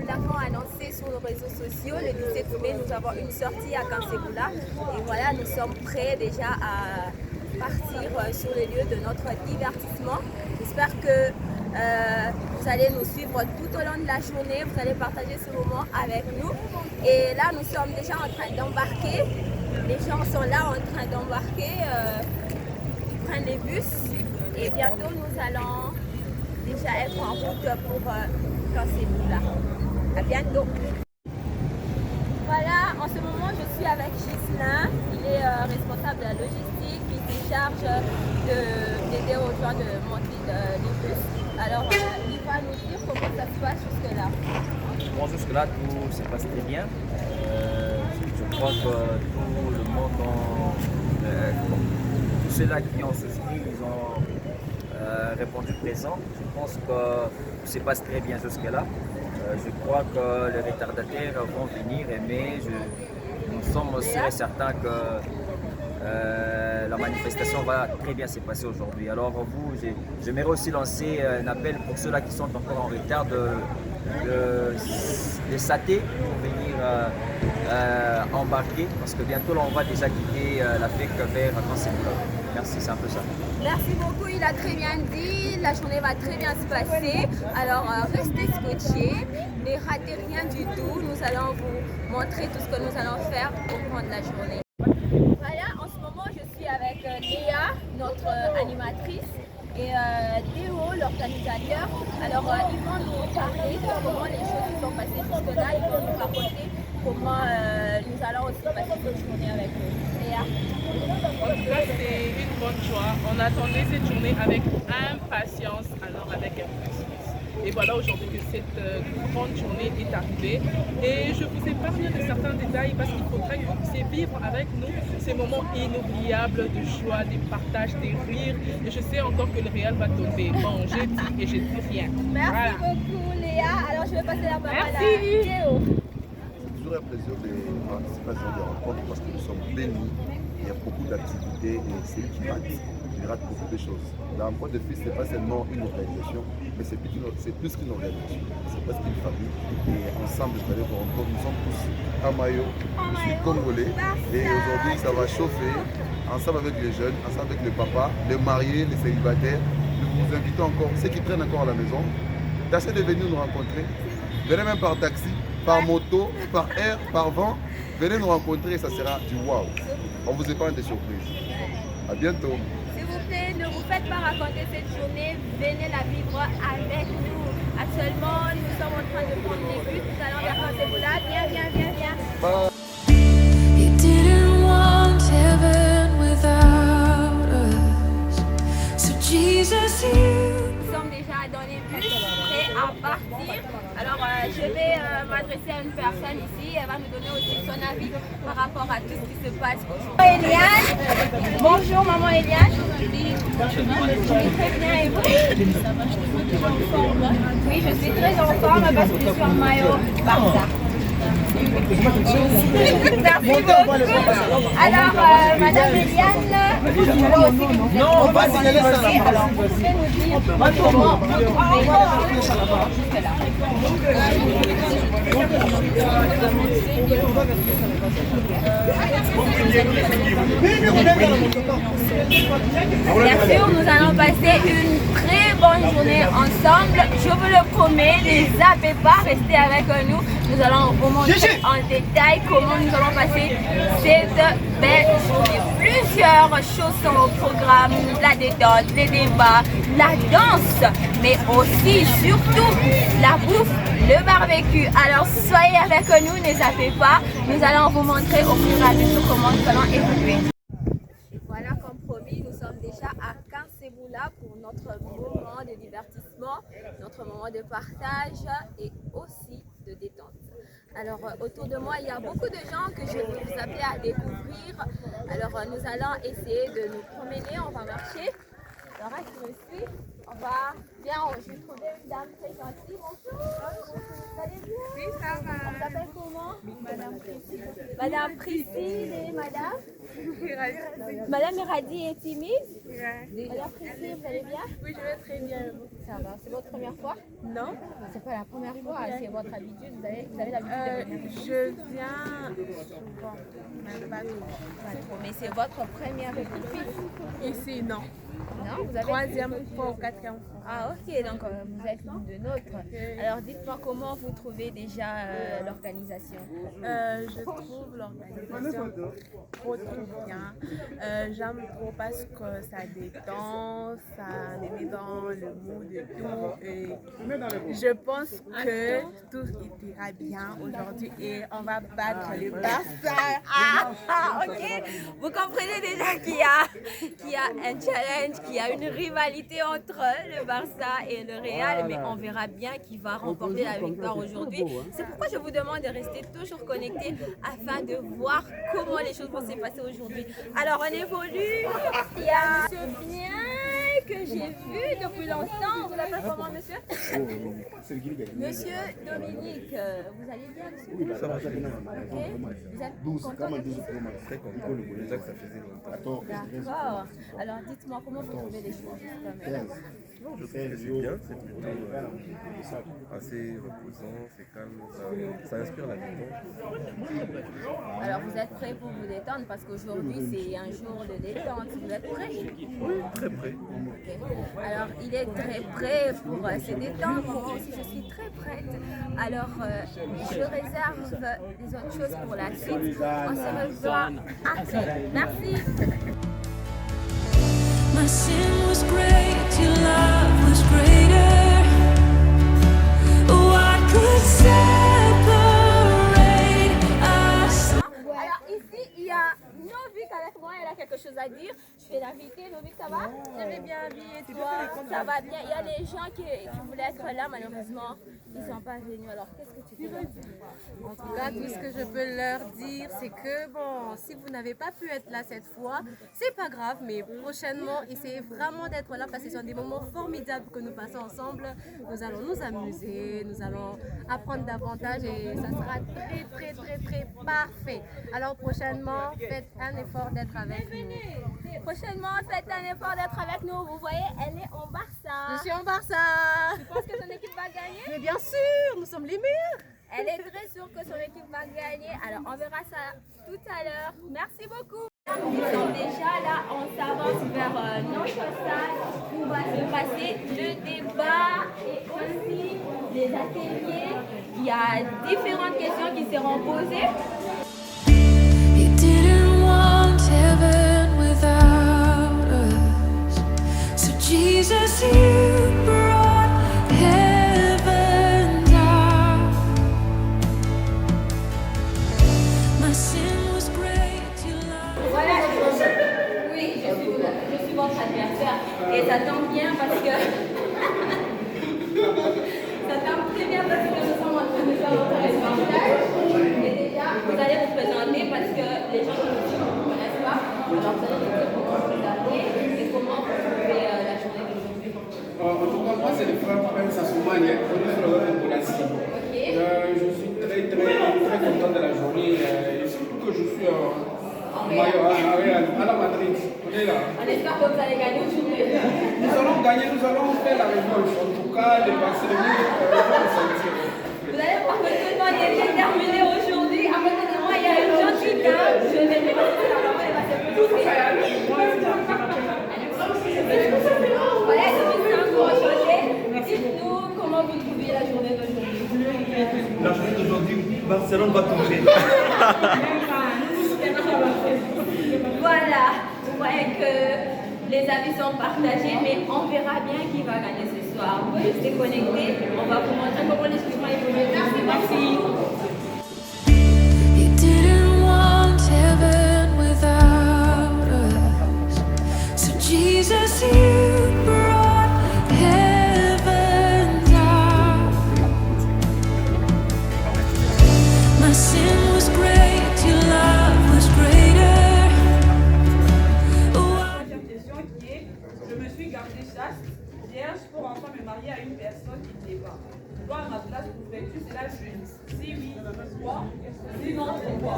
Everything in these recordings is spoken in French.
nous l'avons annoncé sur les réseaux sociaux, le 17 mai, nous avons une sortie à Kanseboula. Et voilà, nous sommes prêts déjà à partir sur les lieux de notre divertissement. J'espère que vous allez nous suivre tout au long de la journée, vous allez partager ce moment avec nous. Et là, nous sommes déjà en train d'embarquer. Les gens sont là en train d'embarquer, ils prennent les bus. Et bientôt, nous allons déjà être en route pour Kanseboula. À bientôt. Voilà, en ce moment, je suis avec Ghislain. Il est responsable de la logistique. Il se charge d'aider aux gens de monter les bus. Alors, il va nous dire comment ça se passe jusque-là. Bon, jusque-là, tout se passe très bien. Je crois que tout le monde, tous ceux-là qui ont souscrit, ils ont répondu présent. Je pense que tout se passe très bien jusque-là. Je crois que les retardataires vont venir, mais nous sommes sûrs et certains que la manifestation va très bien se passer aujourd'hui. Alors vous, j'aimerais aussi lancer un appel pour ceux-là qui sont encore en retard de s'atter pour venir embarquer, parce que bientôt là, on va déjà quitter l'Afrique vers Kanseboula. Merci, c'est un peu ça. Merci beaucoup, il a très bien dit, la journée va très bien se passer. Alors restez scotchés, ne ratez rien du tout. Nous allons vous montrer tout ce que nous allons faire au cours de la journée. Voilà, en ce moment je suis avec Léa, notre animatrice, et Théo, l'organisateur. Alors ils vont nous parler de comment les choses se sont passées jusque-là. Ils vont nous raconter comment nous allons aussi passer cette journée avec eux. Léa. En tout cas, c'est une bonne joie. On attendait cette journée avec impatience, alors avec impatience. Et voilà aujourd'hui que cette grande journée est arrivée. Et je vous épargne de certains détails parce qu'il faudrait que vous puissiez vivre avec nous ces moments inoubliables de joie, de partage, de rire. Et je sais encore que le réel va tomber. Bon, j'ai dit et je dis rien. Merci beaucoup Léa. Alors je vais passer la parole à Théo. C'est toujours un plaisir de participer à ce genre de rencontre parce que nous sommes bénis. Il y a beaucoup d'activités et c'est qui rate. Il rate beaucoup de choses. La rencontre de filles, ce n'est pas seulement une organisation, mais c'est plus qu'une organisation. C'est presque une famille. Et ensemble, vous allez vous rendre compte, nous sommes tous un maillot. Je suis congolais et aujourd'hui, ça va chauffer. Ensemble avec les jeunes, ensemble avec les papas, les mariés, les célibataires. Nous vous invitons encore, ceux qui traînent encore à la maison, d'essayer de venir nous rencontrer. Venez même par taxi, par moto, par air, par vent. Venez nous rencontrer et ça sera du waouh. On vous épargne des surprises. À bientôt. S'il vous plaît, ne vous faites pas raconter cette journée. Venez la vivre avec nous. Actuellement, nous sommes en train de prendre les bus. Nous allons vers Kanseboula. Viens. You didn't want heaven without us. So Jesus, Nous sommes déjà dans les bus, prêts à partir. Alors, je vais m'adresser à une personne ici. Elle va nous donner aussi son avis par rapport à tout ce qui se passe aujourd'hui. Eliane. Bonjour, maman Eliane. Je vais très bien et vous? Oui, je suis très en forme parce que je suis en maillot Barça. Merci beaucoup. Alors, Madame Eliane, moi aussi que vous êtes non, vas-y, laisse-la. Alors, vous pouvez nous dire comment vous trouvez jusque-là. Bien sûr, nous allons passer une très bonne journée ensemble. Je vous le promets, ne zappez pas, restez avec nous. Nous allons vous montrer en détail comment nous allons passer cette belle journée. Plusieurs choses sont au programme, la détente, les débats, la danse, mais aussi, surtout, la bouffe, le barbecue. Alors soyez avec nous, ne zappez pas. Nous allons vous montrer au fur et à mesure comment nous allons évoluer. Voilà, comme promis, nous sommes déjà à Kanseboula pour notre moment de divertissement, notre moment de partage et aussi de détente. Alors autour de moi, il y a beaucoup de gens que je vais vous appeler à découvrir. Alors nous allons essayer de nous promener, on va marcher. Laura, tu me suis? On va bien, j'ai trouvé une dame très gentille. Bonjour. Vous allez bien? Oui, ça va. On s'appelle comment? Madame Priscille. Madame Priscille et Madame? Oui, Madame Miradi est timide? ouais. Madame Priscille, vous allez bien? Oui, je vais très bien. Ça va. C'est votre première fois? Non, C'est pas la première fois, c'est votre habitude. Vous avez l'habitude de venir? je viens souvent, mais pas trop. Pas trop, mais c'est votre première équipe. Ici, non. Non, vous avez... Troisième fois ou quatrième fois. Ah ok, donc vous êtes l'une de nôtres. Alors dites-moi comment vous trouvez déjà l'organisation. Je trouve l'organisation trop bien. J'aime trop parce que ça détend, ça me met dans le mood et tout. Et je pense que tout ira bien aujourd'hui et on va battre le Barça. Ok, vous comprenez déjà qu'il y a un challenge, qu'il y a une rivalité entre le Barça et le Real, mais on verra bien qui va remporter la victoire aujourd'hui. C'est pourquoi je vous demande de rester toujours connectés afin de voir comment les choses vont se passer aujourd'hui. Alors on évolue, il y a Monsieur Bien que j'ai vu depuis longtemps. Vous appelez comment monsieur? Monsieur Dominique, vous allez bien monsieur? Oui, ça va, ça va. Ok. Vous êtes 12, content comment de 12 très content. Déjà que ça faisait longtemps. D'accord. Alors dites-moi comment vous trouvez les choses justement. Non, je trouve que c'est bien, c'est plutôt assez reposant, c'est calme, ça inspire la détente. Alors vous êtes prêts pour vous détendre parce qu'aujourd'hui c'est un jour de détente. Vous êtes prêts? Oui, très près. Ok. Alors il est très prêt pour se détendre. Moi aussi je suis très prête. Alors je réserve les autres choses pour la suite. On se revoit après. Merci. My sin was great, your love was greater. What could separate us? Alors ici, il y a Novik avec moi, elle a quelque chose à dire. Je vais l'inviter. Novik, ça va? Je vais bien, et toi? Ça va bien. Il y a les gens qui voulaient être là, malheureusement, ils ne sont pas venus. Alors, qu'est-ce que tu peux leur dire? En tout cas, tout ce que je peux leur dire, c'est que bon, si vous n'avez pas pu être là cette fois, c'est pas grave, mais prochainement, essayez vraiment d'être là parce que ce sont des moments formidables que nous passons ensemble. Nous allons nous amuser, nous allons apprendre davantage et ça sera très parfait. Alors prochainement, faites un effort d'être avec nous. Prochainement, faites un effort d'être avec nous. Vous voyez, elle est en Barça. Je suis en Barça. Tu penses que son équipe va gagner? Mais bien sûr, nous sommes les meilleurs. Elle est très sûre que son équipe va gagner. Alors, on verra ça tout à l'heure. Merci beaucoup. Nous sommes déjà là, on s'avance vers notre salle où va se passer le débat et aussi les ateliers. Il y a différentes questions qui seront posées. You didn't want heaven without us. So Jesus, you brought heaven down. My sin was great, your love. Voilà, oui, je suis votre adversaire. Et ça tombe bien parce que... ça tombe très bien parce que nous sommes en train de faire notre reportage. Et déjà, vous allez vous présenter parce que les gens qui nous suivent ne vous connaissent pas. Alors, vous allez nous dire comment vous appelez et comment vous trouvez la journée d'aujourd'hui. En tout cas, moi, c'est le frère Pem Sassoumane, pour la Syrie. Je suis très content de la journée. Et surtout que je suis à la Madrid. On est là. On espère que vous allez gagner aujourd'hui. Nous allons gagner, nous allons faire la révolte. En tout cas, les Barcelonais vont sentir. Vous allez voir que tout le monde est déterminé aujourd'hui. À côté de moi, il y a une gentille dame. Je vais lui passer la parole, elle va se poser. Voilà, c'est un gros changer. Dites-nous comment vous trouvez la journée d'aujourd'hui. La journée d'aujourd'hui, Barcelone va tomber. Voilà, vous voyez que les avis sont partagés, mais on verra bien qui va gagner ce soir. Vous restez connectés, on va vous montrer comment les choses vont évoluer. Merci. You didn't want heaven without us. So Jesus, you brought heaven down. My sin was great, your love was greater. Question qui est, je me suis gardée chaste, vierge pour enfin me marier toi, à ma place, pouvais-tu? C'est là que je dis, si oui, pourquoi? Sinon, pourquoi?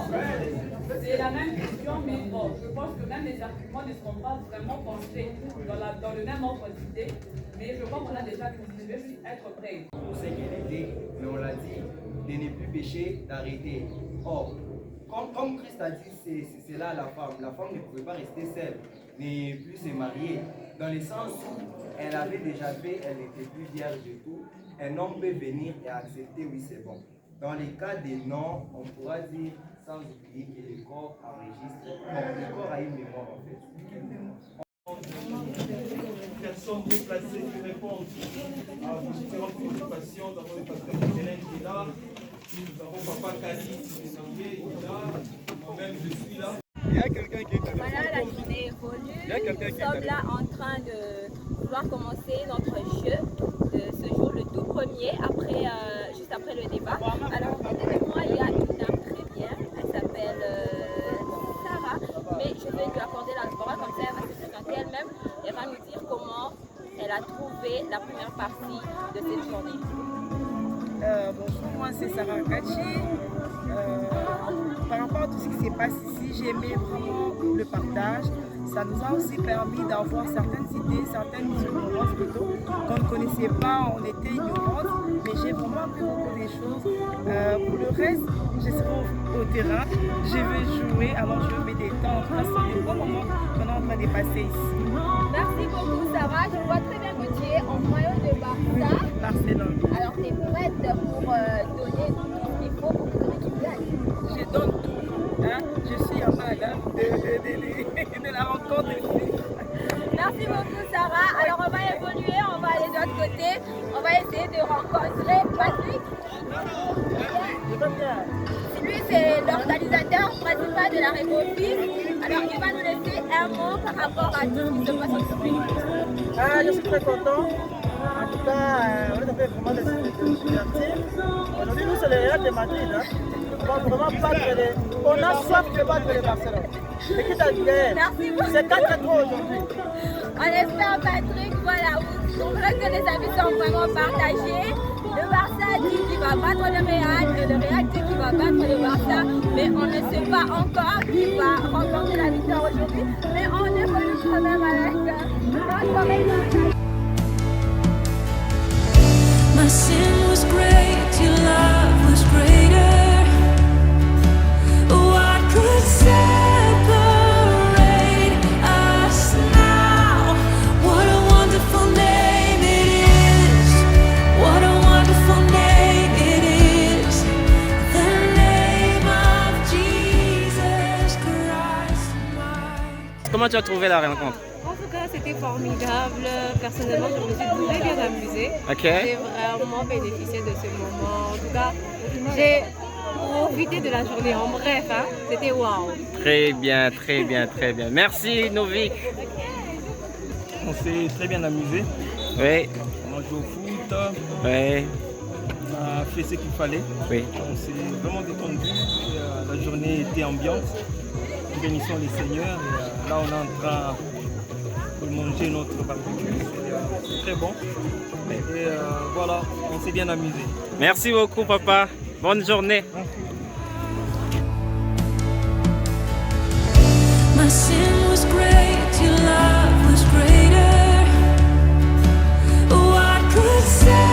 C'est la même question, mais bon, je pense que même les arguments ne seront pas vraiment pensés dans le même ordre d'idée. Mais je crois qu'on a déjà vu, je vais juste être prêt. On sait qu'elle était, mais on l'a dit, de ne plus pécher, d'arrêter. Or, comme Christ a dit, c'est là la femme. La femme ne pouvait pas rester seule, ne plus se marier. Dans le sens où elle avait déjà fait, elle n'était plus vierge du tout. Un homme peut venir et accepter, oui c'est bon. Dans les cas des non, on pourra dire, sans oublier que le corps enregistre, le corps a une mémoire en fait. Quelle mémoire? Personne peut placer qui répondent à vos différentes préoccupations. Nous avons le pasteur Hélène qui est là, nous avons Papa Kali qui est là, moi-même je suis là. Il y a quelqu'un qui est là. Voilà, la journée évolue. Nous sommes là en train de vouloir commencer notre jeu de ce jour, le tout premier, juste après le débat. Alors, à côté de moi, il y a une dame très bien, elle s'appelle Sarah, mais je vais lui accorder la parole, comme ça elle va se présenter elle-même et va nous dire comment elle a trouvé la première partie de cette journée. Bonjour, moi c'est Sarah Kachi. Par rapport à tout ce qui se passe ici, j'ai aimé vraiment le partage. Ça nous a aussi permis d'avoir certaines idées, certaines ignorances plutôt qu'on ne connaissait pas, on était ignorantes, mais j'ai vraiment appris beaucoup de choses. Pour le reste, je serai au terrain, je vais jouer, alors je vais me détendre. C'est des bons moments qu'on est en train de passer ici. Merci beaucoup Sarah, je vois très bien que tu es en maillot de Barça. Barcelone. Alors tu es prête pour donner tout ce qu'il faut pour que ton équipe gagne? Je donne tout. Hein? Je suis en mode de la rencontre ici. Merci beaucoup Sarah. Alors on va évoluer, on va aller de l'autre côté. On va essayer de rencontrer Patrick. Lui c'est l'organisateur principal de la République. Alors il va nous laisser un mot par rapport à tout ce qui se passe aujourd'hui. Je suis très content. En tout cas, on est fait vraiment des initiatives. Aujourd'hui, nous, c'est le Real de Madrid. Hein. On va vraiment battre les... On a soif de battre les Barcelone. L'équipe algérienne. Merci beaucoup. C'est 4-3 aujourd'hui. On espère Patrick, voilà, vous trouverez que les avis sont vraiment partagés. Le Barça dit qu'il va battre le Real et le Real dit qu'il va battre le Barça. Mais on ne sait pas encore qui va remporter la victoire aujourd'hui. Mais on évolue quand même avec My sin was great, your love was greater. What could separate us now? What a wonderful name it is. What a wonderful name it is. The name of Jesus Christ. Comment tu as trouvé la rencontre? En tout cas, c'était formidable. Personnellement, je me suis très bien amusée. J'ai vraiment bénéficié de ce moment. En tout cas, j'ai profité de la journée. En bref, hein, c'était waouh. Très bien, très bien, très bien. Merci Novik. On s'est très bien amusé. Oui. On a joué au foot. Oui. On a fait ce qu'il fallait. Oui. On s'est vraiment détendu. La journée était ambiante. Nous bénissons les seigneurs. Et, là, on est en train de manger notre barbecue. C'est très bon. Et voilà, on s'est bien amusé. Merci beaucoup, papa. Bonne journée. My sin was great, your love was greater. What could separate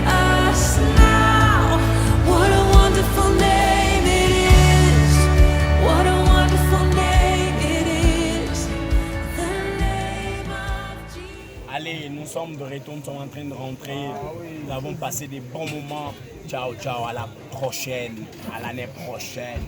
us now? What a wonderful name it is. What a wonderful name it is. The name of Jesus. Allez, nous sommes de retour, nous sommes en train de rentrer. Nous avons passé des bons moments. Ciao, ciao, à la prochaine, à l'année prochaine.